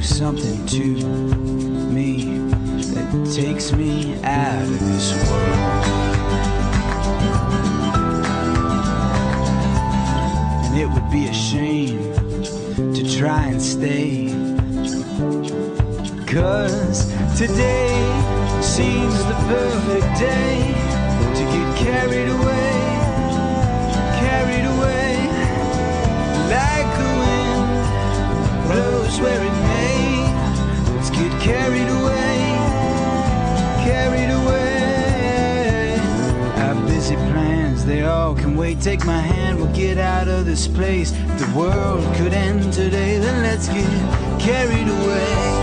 something to me that takes me out of this world. And it would be a shame to try and stay, 'cause today seems the perfect day to get carried away, like the wind blows where it may. Let's get carried away, Our busy plans, they all can wait. Take my hand, we'll get out of this place. If the world could end today, then let's get carried away.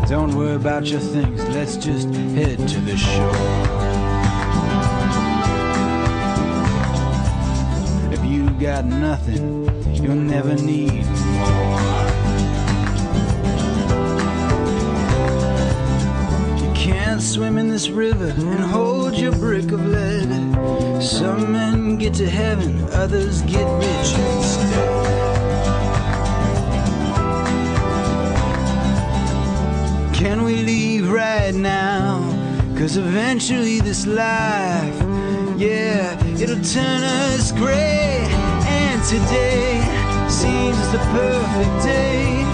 Don't worry about your things, let's just head to the shore. If you got nothing, you'll never need more. You can't swim in this river and hold your brick of lead. Some men get to heaven, others get rich instead. Can we leave right now? 'Cause eventually this life, yeah, it'll turn us gray. And today seems the perfect day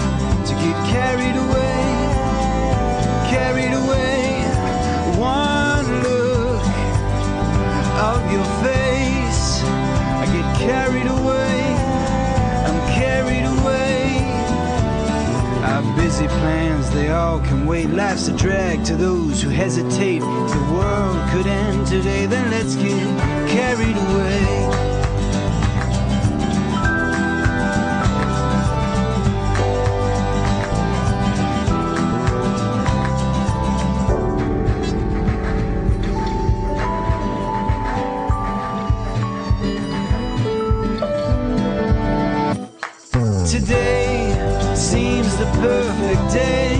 to get carried away. One look of your face, I get carried away. I'm carried away. Our busy plans, they all can wait. Life's a drag to those who hesitate. If the world could end today, then let's get carried away. Today seems the perfect day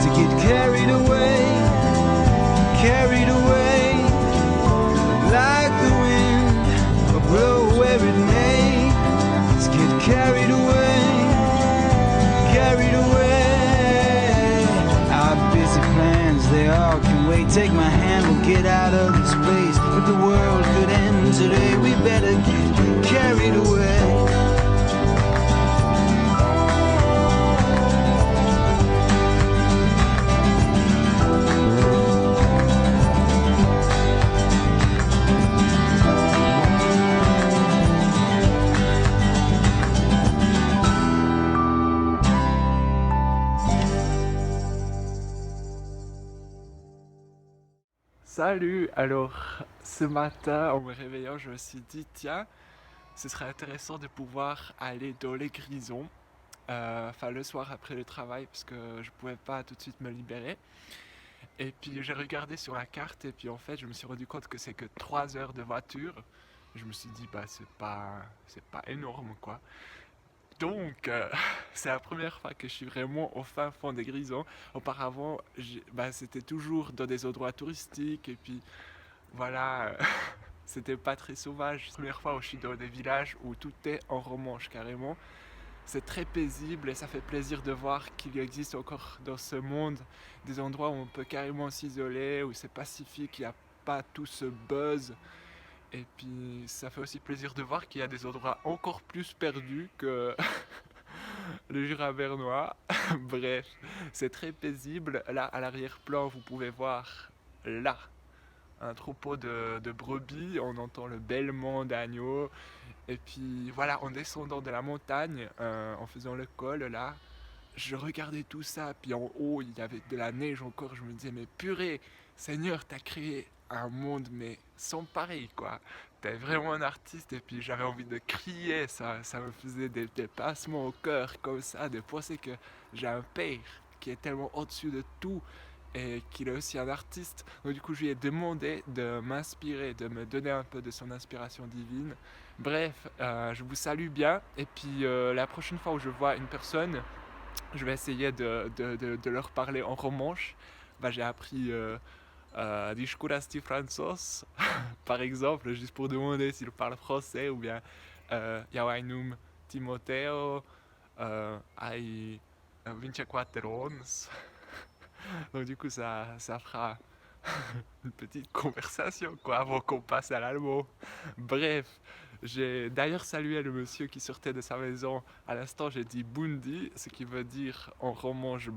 to get carried away, like the wind will blow where it may. Let's get carried away. Our busy plans, they all can wait. Take my hand, we'll get out of this place. If the world could end today, we better get carried away. Salut! Alors, ce matin, en me réveillant, je me suis dit, tiens, ce serait intéressant de pouvoir aller dans les Grisons, le soir après le travail, parce que je pouvais pas tout de suite me libérer. Et puis j'ai regardé sur la carte, et puis en fait, je me suis rendu compte que c'est que 3 heures de voiture. Je me suis dit, c'est pas énorme, quoi. Donc, c'est la première fois que je suis vraiment au fin fond des Grisons. Auparavant, c'était toujours dans des endroits touristiques et puis voilà, c'était pas très sauvage. C'est la première fois où je suis dans des villages où tout est en romanche carrément. C'est très paisible et ça fait plaisir de voir qu'il existe encore dans ce monde des endroits où on peut carrément s'isoler, où c'est pacifique, il n'y a pas tout ce buzz. Et puis ça fait aussi plaisir de voir qu'il y a des endroits encore plus perdus que le Jura bernois. Bref, c'est très paisible. Là, à l'arrière-plan, vous pouvez voir là un troupeau de brebis. On entend le bêlement d'agneaux. Et puis voilà, en descendant de la montagne, en faisant le col là, je regardais tout ça. Puis en haut, il y avait de la neige encore. Je me disais, mais purée, Seigneur, t'as créé un monde mais sans pareil, quoi. T'es vraiment un artiste. Et puis j'avais envie de crier, ça me faisait des passements au cœur comme ça, de penser que j'ai un père qui est tellement au-dessus de tout et qu'il est aussi un artiste. Donc du coup je lui ai demandé de m'inspirer, de me donner un peu de son inspiration divine. Bref, je vous salue bien. Et puis la prochaine fois où je vois une personne, je vais essayer de leur parler en romanche. J'ai appris Discurasti Franzos, par exemple, juste pour demander s'il parle français, ou bien eu un nom Timoteo, ai 24 ans. Donc du coup, ça fera une petite conversation, quoi, avant qu'on passe à l'allemand. Bref, j'ai d'ailleurs salué le monsieur qui sortait de sa maison. À l'instant, j'ai dit Bundi, ce qui veut dire en romanche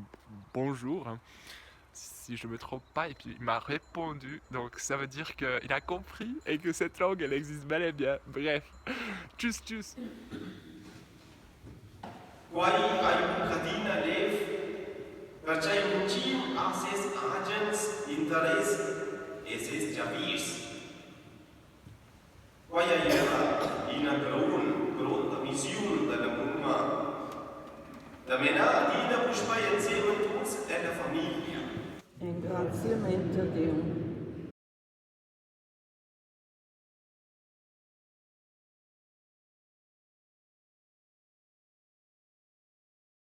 bonjour, hein, si je me trompe pas, et puis il m'a répondu. Donc ça veut dire qu'il a compris et que cette langue, elle existe bel et bien. Bref, tchuss tchuss. Quai ai Cadina Lev, perciai muncim ases agens interes eses javirs. Quai aiera in grunda mission da mumma, da mena adina puspai insieme tuts e la famiglia. Ringraziamento a Dio.